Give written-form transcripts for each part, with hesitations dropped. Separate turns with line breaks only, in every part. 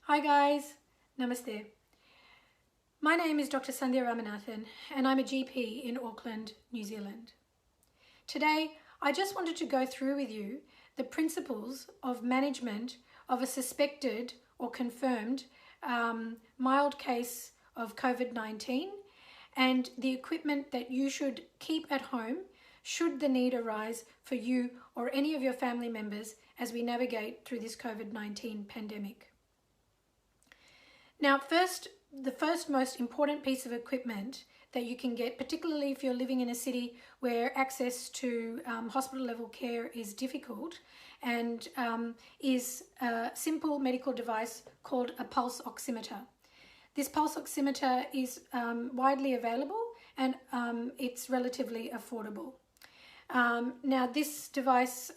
Hi guys, Namaste. My name is Dr. Sandhya Ramanathan and I'm a GP in Auckland, New Zealand. Today, I just wanted to go through with you the principles of management of a suspected or confirmed mild case of COVID-19 and the equipment that you should keep at home should the need arise for you or any of your family members as we navigate through this COVID-19 pandemic. Now, the first most important piece of equipment that you can get, particularly if you're living in a city where access to hospital level care is difficult, and is a simple medical device called a pulse oximeter. This pulse oximeter is widely available and it's relatively affordable. Now this device,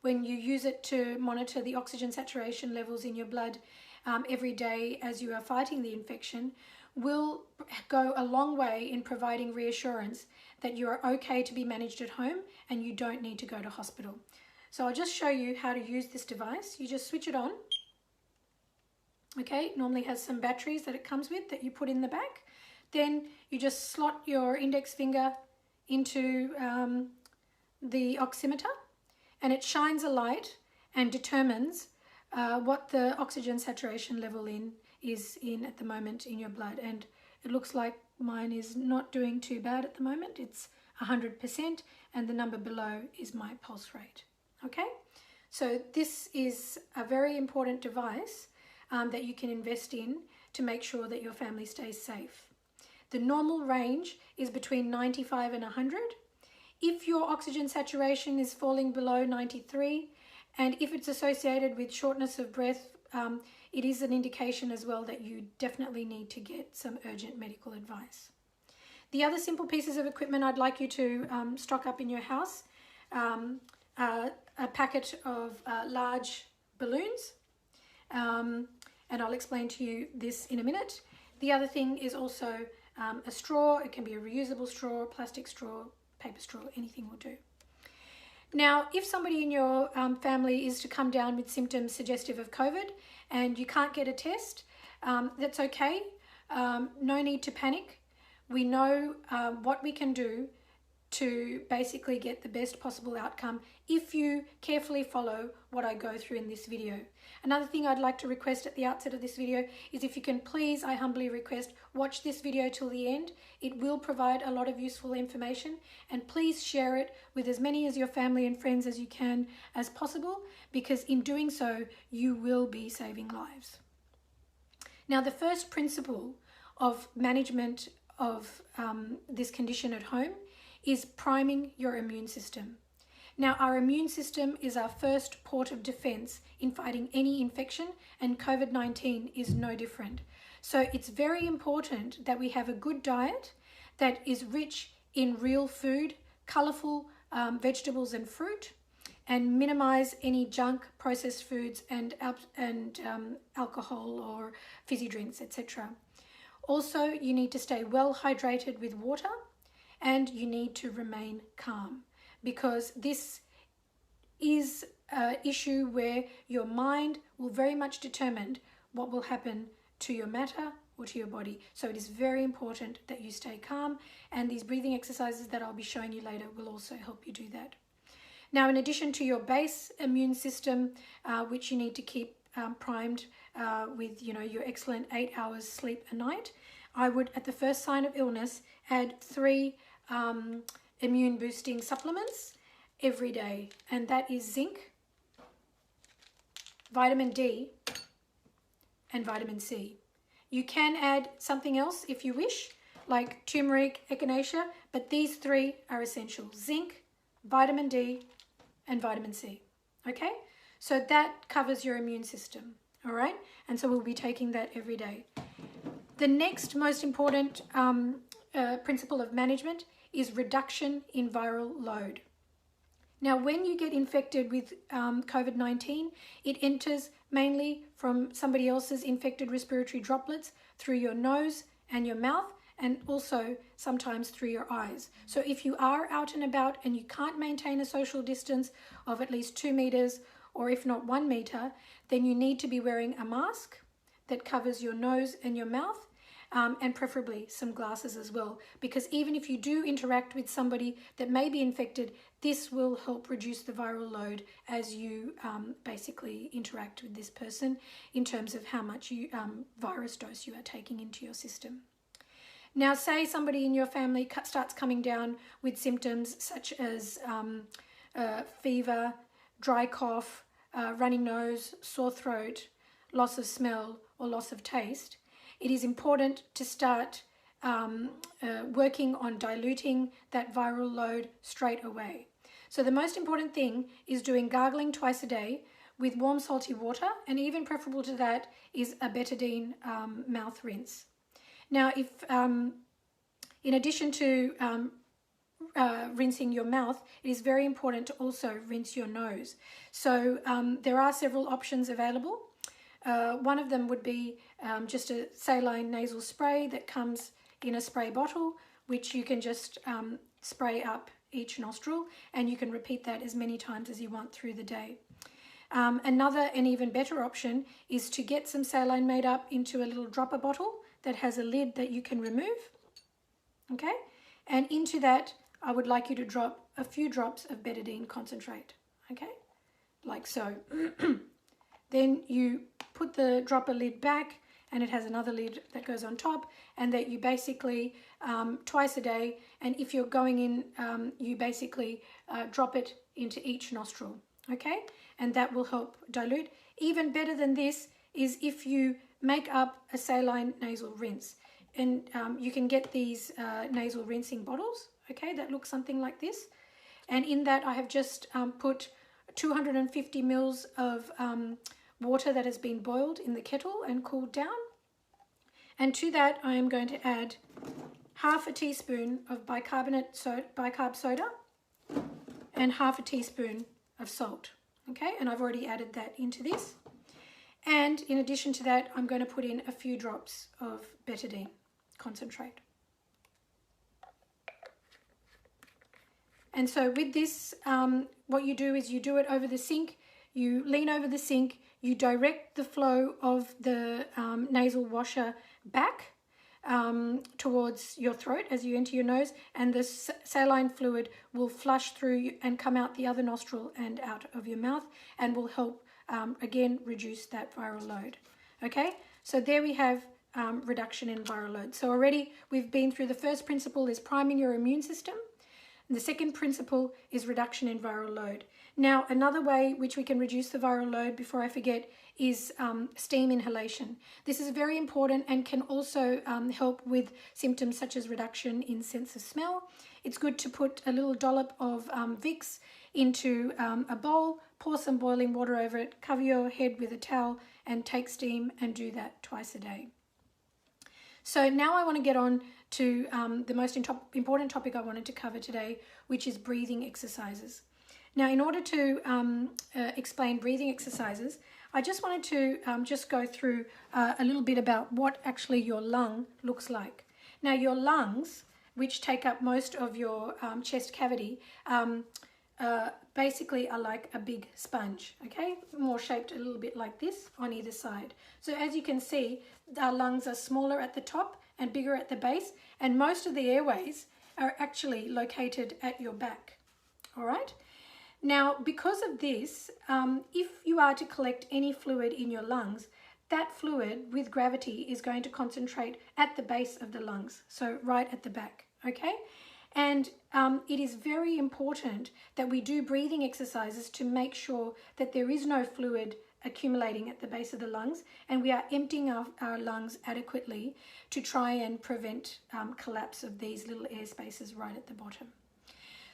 when you use it to monitor the oxygen saturation levels in your blood every day as you are fighting the infection, will go a long way in providing reassurance that you are okay to be managed at home and you don't need to go to hospital. So I'll just show you how to use this device. You just switch it on. Okay, it normally has some batteries that it comes with that you put in the back. Then you just slot your index finger into the oximeter and it shines a light and determines what the oxygen saturation level is at the moment in your blood, and it looks like mine is not doing too bad at the moment. It's 100% and the number below is my pulse rate. Okay, so this is a very important device that you can invest in to make sure that your family stays safe. The normal range is between 95 and 100. If your oxygen saturation is falling below 93, and if it's associated with shortness of breath, it is an indication as well that you definitely need to get some urgent medical advice. The other simple pieces of equipment I'd like you to stock up in your house, a packet of large balloons, and I'll explain to you this in a minute. The other thing is also a straw. It can be a reusable straw, plastic straw, paper straw, anything will do. Now, if somebody in your family is to come down with symptoms suggestive of COVID and you can't get a test, that's okay. No need to panic. We know what we can do to basically get the best possible outcome if you carefully follow what I go through in this video. Another thing I'd like to request at the outset of this video is if you can please, I humbly request, watch this video till the end. It will provide a lot of useful information, and please share it with as many of your family and friends as you can as possible, because in doing so you will be saving lives. Now, the first principle of management of this condition at home is priming your immune system. Now, our immune system is our first port of defense in fighting any infection, and COVID-19 is no different. So it's very important that we have a good diet that is rich in real food, colorful vegetables and fruit, and minimize any junk, processed foods and alcohol or fizzy drinks, etc. Also, you need to stay well hydrated with water, and you need to remain calm, because this is an issue where your mind will very much determine what will happen to your matter or to your body. So it is very important that you stay calm, and these breathing exercises that I'll be showing you later will also help you do that. Now, in addition to your base immune system, which you need to keep primed with your excellent 8 hours sleep a night, I would, at the first sign of illness, add 3 immune boosting supplements every day, and that is zinc, vitamin D, and vitamin C. You can add something else if you wish, like turmeric, echinacea, but these 3 are essential: zinc, vitamin D, and vitamin C. Okay, so that covers your immune system. All right, and so we'll be taking that every day. The next most important principle of management is reduction in viral load. Now, when you get infected with COVID-19, it enters mainly from somebody else's infected respiratory droplets through your nose and your mouth, and also sometimes through your eyes. So if you are out and about and you can't maintain a social distance of at least 2 meters, or if not 1 meter, then you need to be wearing a mask that covers your nose and your mouth, and preferably some glasses as well, because even if you do interact with somebody that may be infected, this will help reduce the viral load as you basically interact with this person in terms of how much virus dose you are taking into your system. Now, say somebody in your family starts coming down with symptoms such as fever, dry cough, running nose, sore throat, loss of smell or loss of taste. It is important to start working on diluting that viral load straight away. So the most important thing is doing gargling twice a day with warm salty water, and even preferable to that is a betadine mouth rinse. Now, if in addition to rinsing your mouth, it is very important to also rinse your nose. So there are several options available. One of them would be just a saline nasal spray that comes in a spray bottle, which you can just spray up each nostril, and you can repeat that as many times as you want through the day. Another and even better option is to get some saline made up into a little dropper bottle that has a lid that you can remove. Okay, and into that I would like you to drop a few drops of betadine concentrate, okay, like so. Then you put the dropper lid back, and it has another lid that goes on top, and that you basically twice a day, and if you're going in, you basically drop it into each nostril, okay, and that will help dilute. Even better than this is if you make up a saline nasal rinse, and you can get these nasal rinsing bottles, okay, that look something like this, and in that I have just put 250 mils of water that has been boiled in the kettle and cooled down, and to that I am going to add half a teaspoon of bicarb soda and half a teaspoon of salt, okay, and I've already added that into this. And in addition to that, I'm going to put in a few drops of betadine concentrate. And so with this, what you do is you do it over the sink, you lean over the sink, you direct the flow of the nasal washer back towards your throat as you enter your nose, and the saline fluid will flush through and come out the other nostril and out of your mouth, and will help again reduce that viral load. Okay, so there we have reduction in viral load. So already we've been through the first principle is priming your immune system. And the second principle is reduction in viral load. Now, another way which we can reduce the viral load, before I forget, is steam inhalation. This is very important and can also help with symptoms such as reduction in sense of smell. It's good to put a little dollop of Vicks into a bowl, pour some boiling water over it, cover your head with a towel and take steam, and do that twice a day. So now I want to get on to the most important topic I wanted to cover today, which is breathing exercises. Now, in order to explain breathing exercises, I just wanted to just go through a little bit about what actually your lung looks like. Now, your lungs, which take up most of your chest cavity, basically are like a big sponge, okay? More shaped a little bit like this on either side. So as you can see, our lungs are smaller at the top and bigger at the base, and most of the airways are actually located at your back, all right? Now, because of this, if you are to collect any fluid in your lungs, that fluid with gravity is going to concentrate at the base of the lungs, so right at the back, okay? And it is very important that we do breathing exercises to make sure that there is no fluid accumulating at the base of the lungs, and we are emptying our lungs adequately to try and prevent collapse of these little air spaces right at the bottom.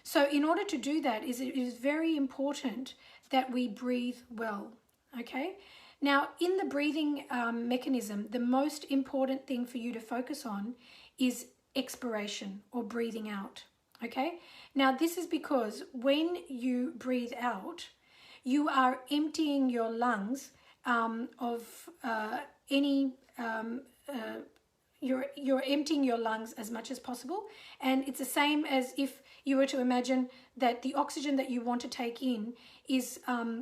So in order to do that, it is very important that we breathe well, okay? Now, in the breathing mechanism, the most important thing for you to focus on is expiration, or breathing out, okay? Now, this is because when you breathe out, you are emptying your lungs of any you're emptying your lungs as much as possible. And it's the same as if you were to imagine that the oxygen that you want to take in is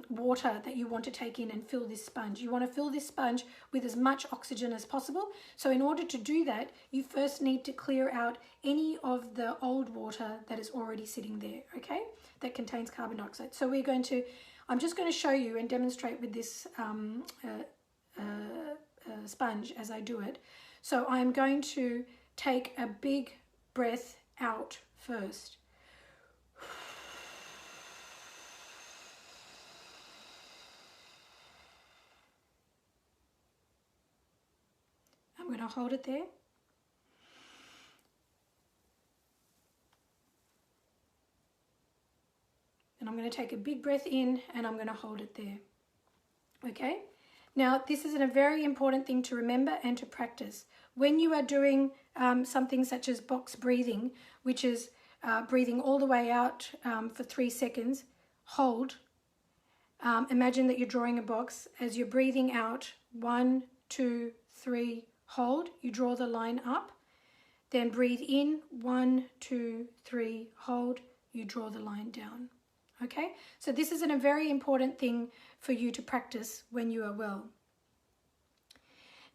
water that you want to take in and fill this sponge. You want to fill this sponge with as much oxygen as possible. So in order to do that, you first need to clear out any of the old water that is already sitting there, okay, that contains carbon dioxide. So I'm just going to show you and demonstrate with this sponge as I do it. So I'm going to take a big breath out first. I'm going to hold it there. And I'm going to take a big breath in and I'm going to hold it there. Okay? Now, this is a very important thing to remember and to practice. When you are doing something such as box breathing, which is breathing all the way out for 3 seconds, hold. Imagine that you're drawing a box. As you're breathing out, 1, 2, 3, hold. You draw the line up. Then breathe in, 1, 2, 3, hold. You draw the line down. Okay, so this is a very important thing for you to practice when you are well.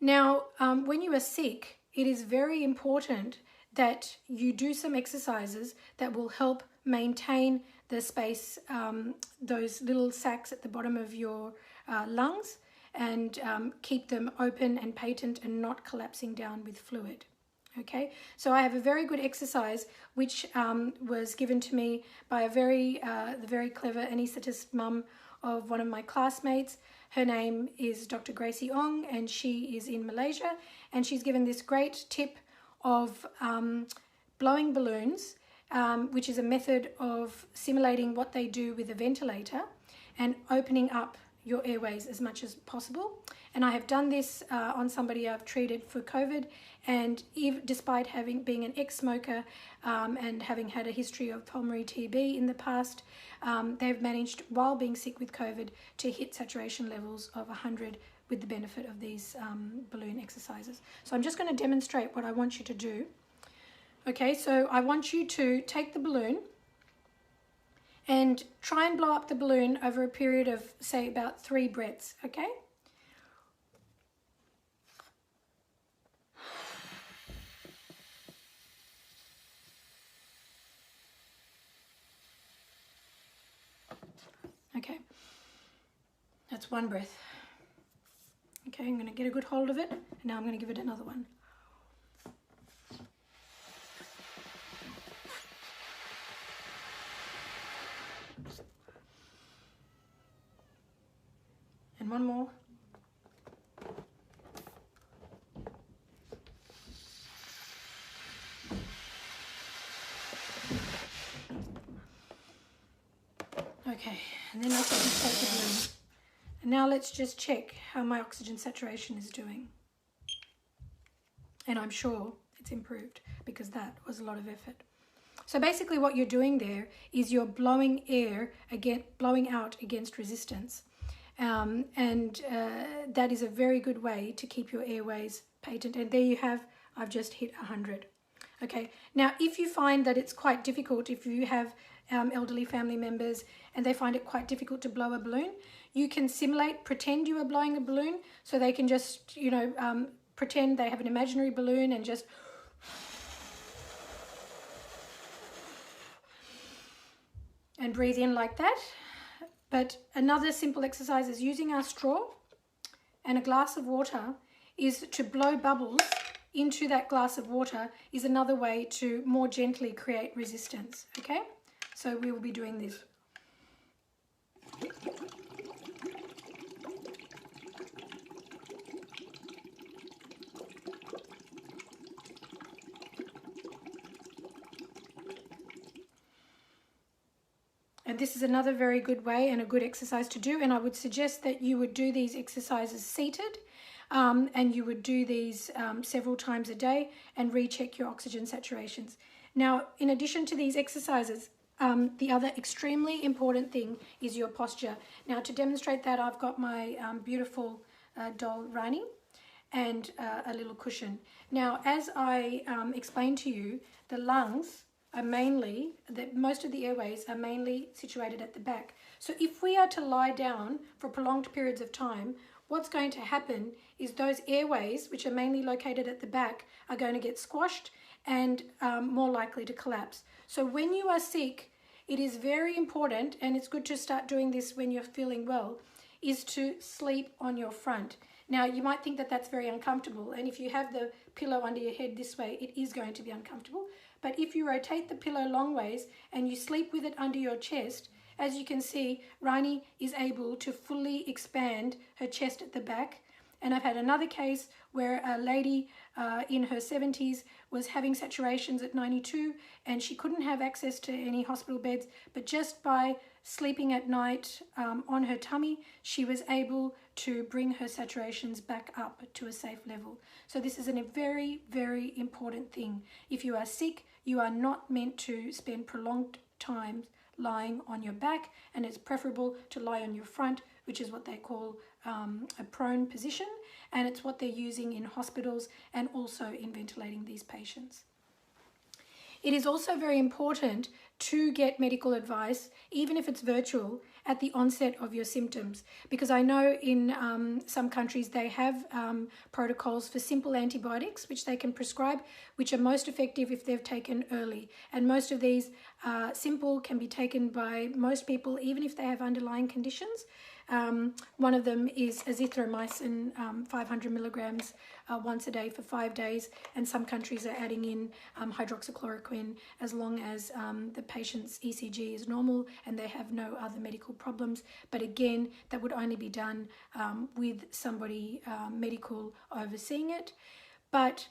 Now, when you are sick, it is very important that you do some exercises that will help maintain the space, those little sacs at the bottom of your lungs, and keep them open and patent and not collapsing down with fluid. Okay, so I have a very good exercise which was given to me by the very clever anaesthetist mum of one of my classmates. Her name is Dr. Gracie Ong, and she is in Malaysia, and she's given this great tip of blowing balloons, which is a method of simulating what they do with a ventilator and opening up your airways as much as possible. And I have done this on somebody I've treated for COVID, and despite being an ex-smoker and having had a history of pulmonary TB in the past, they've managed, while being sick with COVID, to hit saturation levels of 100 with the benefit of these balloon exercises. So I'm just going to demonstrate what I want you to do. Okay, so I want you to take the balloon and try and blow up the balloon over a period of, say, about 3 breaths, okay? Okay, that's 1 breath. Okay, I'm going to get a good hold of it, and now I'm going to give it another one. And 1 more. Okay, and then I can take the balloon. And now let's just check how my oxygen saturation is doing. And I'm sure it's improved, because that was a lot of effort. So basically what you're doing there is you're blowing out against resistance. That is a very good way to keep your airways patent. And there you have, I've just hit 100. Okay, now if you find that it's quite difficult, if you have elderly family members and they find it quite difficult to blow a balloon, you can pretend you are blowing a balloon, so they can just, pretend they have an imaginary balloon and just and breathe in like that. But another simple exercise is using our straw and a glass of water is to blow bubbles into that glass of water, is another way to more gently create resistance, okay? So we will be doing this. And this is another very good way and a good exercise to do. And I would suggest that you would do these exercises seated, and you would do these several times a day and recheck your oxygen saturations. Now, in addition to these exercises, the other extremely important thing is your posture. Now, to demonstrate that, I've got my beautiful doll Rani, and a little cushion. Now, as I explained to you, the lungs are mainly, most of the airways are mainly situated at the back. So if we are to lie down for prolonged periods of time, what's going to happen is those airways, which are mainly located at the back, are going to get squashed and more likely to collapse. So when you are sick, it is very important, and it's good to start doing this when you're feeling well, is to sleep on your front. Now, you might think that that's very uncomfortable, and if you have the pillow under your head this way, it is going to be uncomfortable. But if you rotate the pillow long ways and you sleep with it under your chest, as you can see, Rani is able to fully expand her chest at the back. And I've had another case where a lady in her 70s was having saturations at 92, and she couldn't have access to any hospital beds, but just by sleeping at night on her tummy, she was able to bring her saturations back up to a safe level. So this is a very, very important thing. If you are sick, you are not meant to spend prolonged time lying on your back, and it's preferable to lie on your front, which is what they call a prone position, and it's what they're using in hospitals and also in ventilating these patients. It is also very important to get medical advice, even if it's virtual, at the onset of your symptoms, because I know in some countries they have protocols for simple antibiotics which they can prescribe, which are most effective if they've taken early, and most of these simple can be taken by most people even if they have underlying conditions. One of them is azithromycin, 500 milligrams once a day for 5 days, and some countries are adding in hydroxychloroquine as long as the patient's ECG is normal and they have no other medical problems. But again, that would only be done with somebody medical overseeing it. But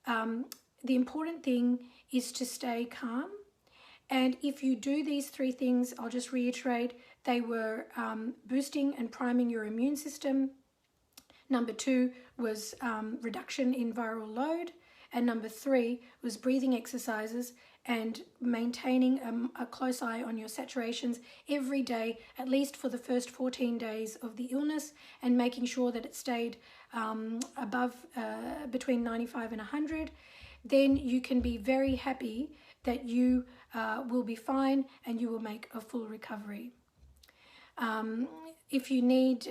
the important thing is to stay calm. And if you do these 3 things, I'll just reiterate, they were boosting and priming your immune system. Number 2 was reduction in viral load. And number 3 was breathing exercises and maintaining a close eye on your saturations every day, at least for the first 14 days of the illness, and making sure that it stayed above between 95 and 100. Then you can be very happy that you will be fine and you will make a full recovery. If you need,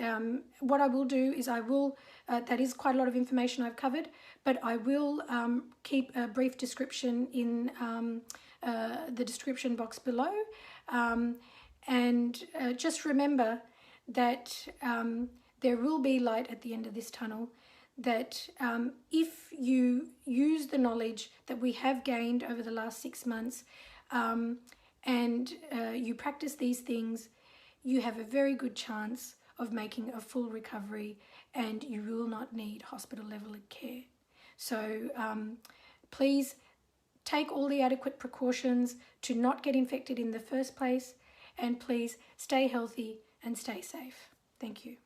what I will do is I will, that is quite a lot of information I've covered, but I will keep a brief description in the description box below. And just remember that there will be light at the end of this tunnel, that if you use the knowledge that we have gained over the last 6 months and you practice these things, you have a very good chance of making a full recovery and you will not need hospital level care. So please take all the adequate precautions to not get infected in the first place, and please stay healthy and stay safe. Thank you.